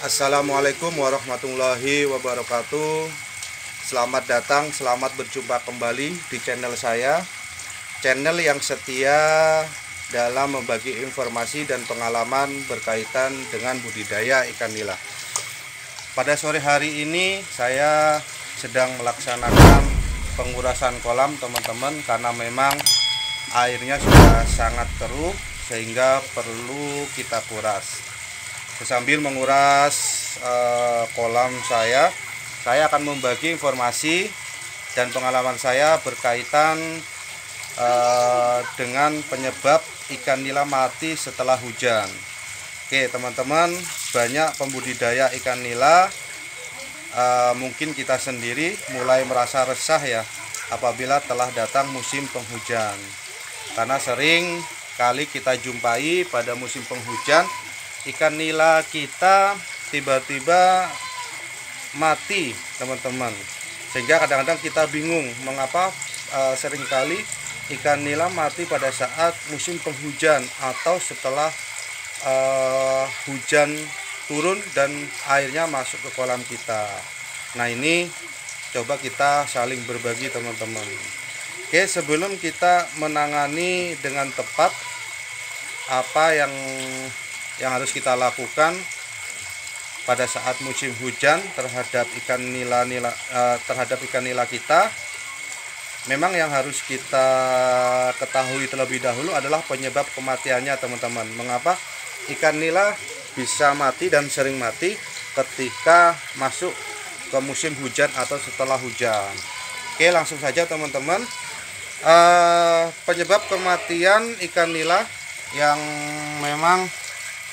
Assalamualaikum warahmatullahi wabarakatuh. Selamat datang, selamat berjumpa kembali di channel saya. Channel yang setia dalam membagi informasi dan pengalaman berkaitan dengan budidaya ikan nila. Pada sore hari ini saya sedang melaksanakan pengurasan kolam teman-teman, karena memang airnya sudah sangat keruh sehingga perlu kita kuras. Sambil menguras kolam saya akan membagi informasi dan pengalaman saya berkaitan dengan penyebab ikan nila mati setelah hujan. Oke teman-teman, banyak pembudidaya ikan nila, mungkin kita sendiri mulai merasa resah ya apabila telah datang musim penghujan, karena sering kali kita jumpai pada musim penghujan ikan nila kita tiba-tiba mati teman-teman, sehingga kadang-kadang kita bingung mengapa seringkali ikan nila mati pada saat musim penghujan atau setelah hujan turun dan airnya masuk ke kolam kita. Nah ini coba kita saling berbagi teman-teman. Oke, sebelum kita menangani dengan tepat apa yang harus kita lakukan pada saat musim hujan terhadap ikan nila kita, memang yang harus kita ketahui terlebih dahulu adalah penyebab kematiannya teman-teman. Mengapa ikan nila bisa mati dan sering mati ketika masuk ke musim hujan atau setelah hujan? Oke, langsung saja teman-teman. Penyebab kematian ikan nila yang memang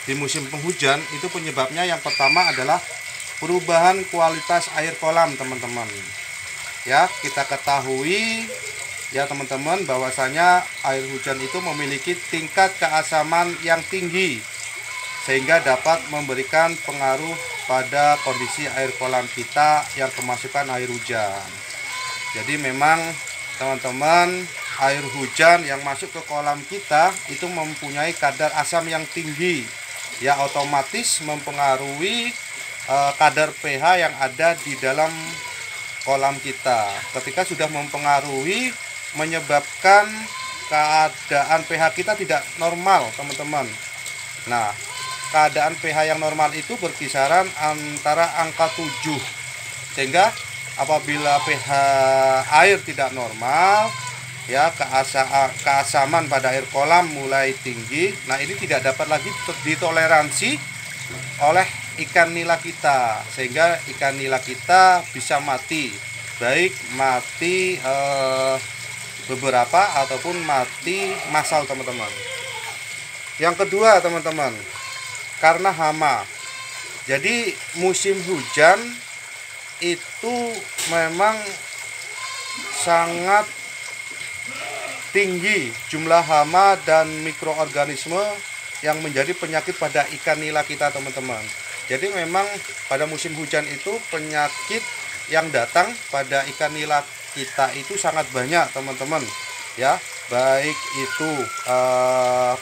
di musim penghujan itu penyebabnya yang pertama adalah perubahan kualitas air kolam teman-teman. Ya, kita ketahui ya teman-teman bahwasanya air hujan itu memiliki tingkat keasaman yang tinggi sehingga dapat memberikan pengaruh pada kondisi air kolam kita yang kemasukan air hujan. Jadi memang teman-teman, air hujan yang masuk ke kolam kita itu mempunyai kadar asam yang tinggi, ya otomatis mempengaruhi kadar pH yang ada di dalam kolam kita. Ketika sudah mempengaruhi, menyebabkan keadaan pH kita tidak normal teman-teman. Nah, keadaan pH yang normal itu berkisaran antara angka 7, sehingga apabila pH air tidak normal, ya keasaman pada air kolam mulai tinggi. Nah ini tidak dapat lagi ditoleransi oleh ikan nila kita, sehingga ikan nila kita bisa mati, baik mati beberapa ataupun mati massal teman-teman. Yang kedua teman-teman, karena hama. Jadi musim hujan itu memang sangat tinggi jumlah hama dan mikroorganisme yang menjadi penyakit pada ikan nila kita teman-teman. Jadi memang pada musim hujan itu penyakit yang datang pada ikan nila kita itu sangat banyak teman-teman, ya, baik itu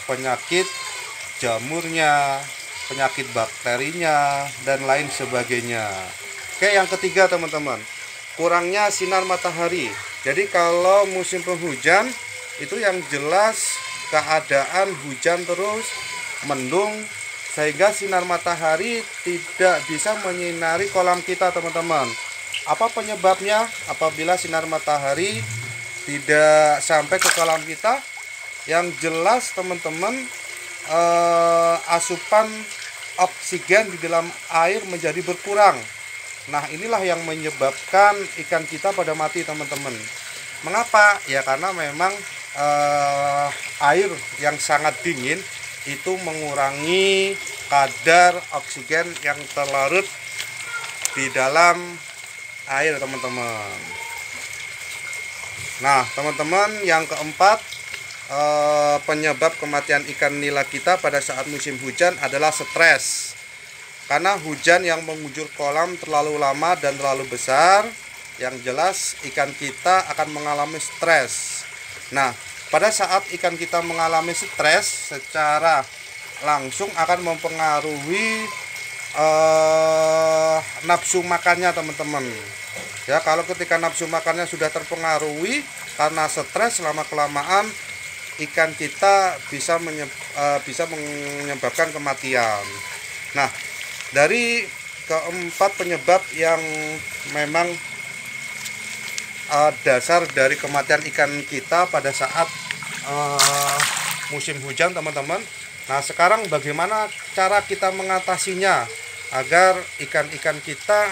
penyakit jamurnya, penyakit bakterinya dan lain sebagainya. Oke, yang ketiga teman-teman, kurangnya sinar matahari. Jadi kalau musim penghujan itu yang jelas keadaan hujan terus, mendung, sehingga sinar matahari tidak bisa menyinari kolam kita teman-teman. Apa penyebabnya? Apabila sinar matahari tidak sampai ke kolam kita, yang jelas teman-teman, asupan oksigen di dalam air menjadi berkurang. Nah inilah yang menyebabkan ikan kita pada mati teman-teman. Mengapa? Ya karena memang air yang sangat dingin itu mengurangi kadar oksigen yang terlarut di dalam air teman-teman. Nah teman-teman, yang keempat, penyebab kematian ikan nila kita pada saat musim hujan adalah stres. Karena hujan yang mengguyur kolam terlalu lama dan terlalu besar, yang jelas ikan kita akan mengalami stres. Nah, pada saat ikan kita mengalami stres secara langsung akan mempengaruhi nafsu makannya teman-teman. Ya, kalau ketika nafsu makannya sudah terpengaruhi karena stres, lama kelamaan ikan kita bisa menyebabkan kematian. Nah, dari keempat penyebab yang memang dasar dari kematian ikan kita pada saat musim hujan teman-teman. Nah, sekarang bagaimana cara kita mengatasinya agar ikan-ikan kita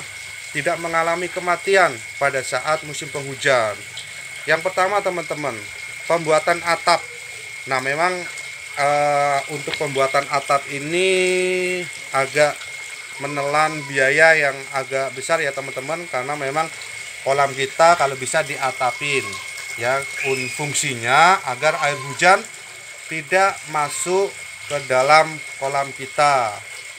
tidak mengalami kematian pada saat musim penghujan? Yang pertama teman-teman, pembuatan atap. Nah, memang untuk pembuatan atap ini agak menelan biaya yang agak besar ya teman-teman, karena memang kolam kita kalau bisa diatapin ya, fungsinya agar air hujan tidak masuk ke dalam kolam kita.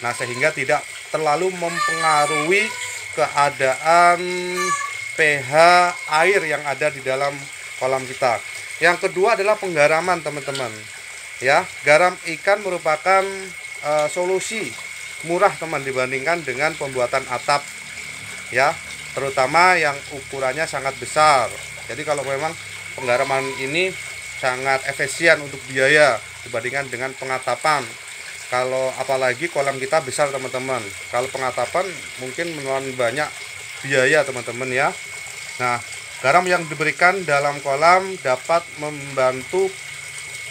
Nah, sehingga tidak terlalu mempengaruhi keadaan pH air yang ada di dalam kolam kita. Yang kedua adalah penggaraman teman-teman. Ya, garam ikan merupakan solusi murah teman dibandingkan dengan pembuatan atap. Ya, terutama yang ukurannya sangat besar. Jadi kalau memang penggaraman ini sangat efisien untuk biaya dibandingkan dengan pengatapan. Kalau apalagi kolam kita besar teman-teman, kalau pengatapan mungkin menelan banyak biaya teman-teman ya. Nah, garam yang diberikan dalam kolam dapat membantu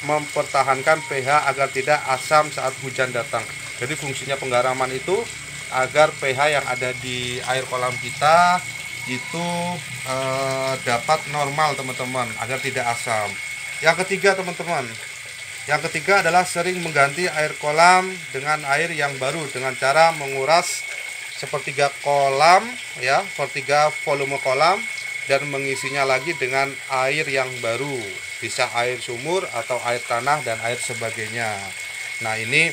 mempertahankan pH agar tidak asam saat hujan datang. Jadi fungsinya penggaraman itu agar pH yang ada di air kolam kita itu dapat normal teman-teman, agar tidak asam. Yang ketiga teman-teman, yang ketiga adalah sering mengganti air kolam dengan air yang baru dengan cara menguras sepertiga kolam ya, sepertiga volume kolam, dan mengisinya lagi dengan air yang baru, bisa air sumur atau air tanah dan air sebagainya. Nah, ini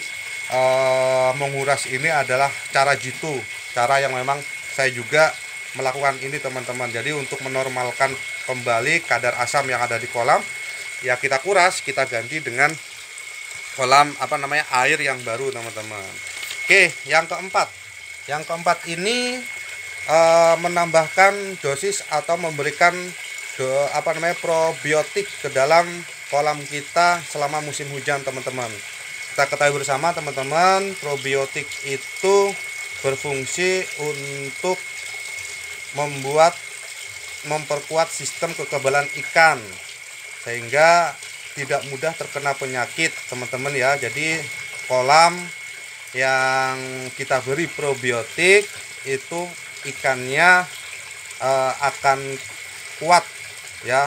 menguras ini adalah cara jitu, cara yang memang saya juga melakukan ini teman-teman. Jadi untuk menormalkan kembali kadar asam yang ada di kolam, ya kita kuras, kita ganti dengan kolam air yang baru teman-teman. Oke, yang keempat ini menambahkan dosis atau memberikan probiotik ke dalam kolam kita selama musim hujan teman-teman. Kita ketahui bersama teman-teman, probiotik itu berfungsi untuk memperkuat sistem kekebalan ikan sehingga tidak mudah terkena penyakit teman-teman ya. Jadi kolam yang kita beri probiotik itu ikannya akan kuat ya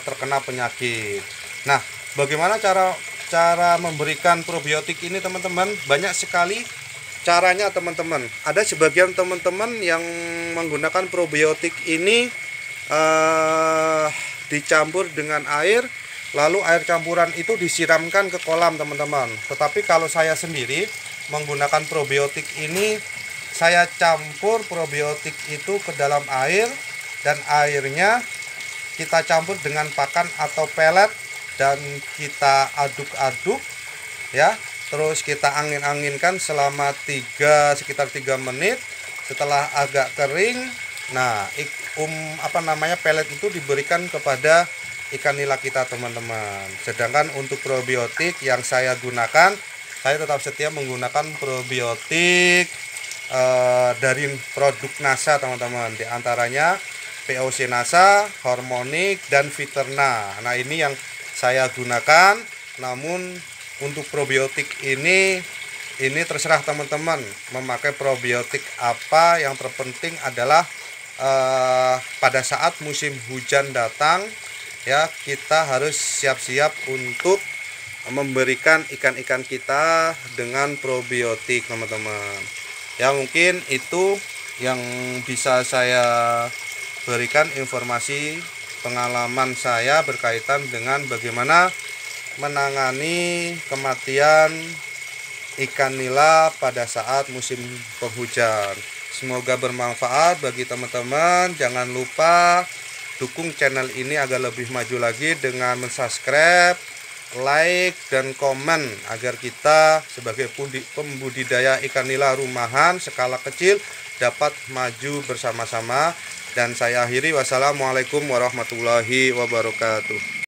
terkena penyakit. Nah, bagaimana cara memberikan probiotik ini teman-teman? Banyak sekali caranya teman-teman. Ada sebagian teman-teman yang menggunakan probiotik ini dicampur dengan air, lalu air campuran itu disiramkan ke kolam teman-teman. Tetapi kalau saya sendiri menggunakan probiotik ini, saya campur probiotik itu ke dalam air, dan airnya kita campur dengan pakan atau pelet dan kita aduk-aduk ya. Terus kita angin-anginkan selama sekitar 3 menit. Setelah agak kering, nah pelet itu diberikan kepada ikan nila kita teman-teman. Sedangkan untuk probiotik yang saya gunakan, saya tetap setia menggunakan probiotik dari produk NASA teman-teman. Di antaranya POC NASA, Hormonic, dan Viterna. Nah, ini yang saya gunakan. Namun untuk probiotik ini terserah teman-teman memakai probiotik apa. Yang terpenting adalah pada saat musim hujan datang ya, kita harus siap-siap untuk memberikan ikan-ikan kita dengan probiotik teman-teman. Ya, mungkin itu yang bisa saya berikan informasi pengalaman saya berkaitan dengan bagaimana menangani kematian ikan nila pada saat musim penghujan. Semoga bermanfaat bagi teman-teman. Jangan lupa dukung channel ini agar lebih maju lagi dengan subscribe, like dan komen agar kita sebagai pembudidaya ikan nila rumahan skala kecil dapat maju bersama-sama. Dan saya akhiri, wassalamualaikum warahmatullahi wabarakatuh.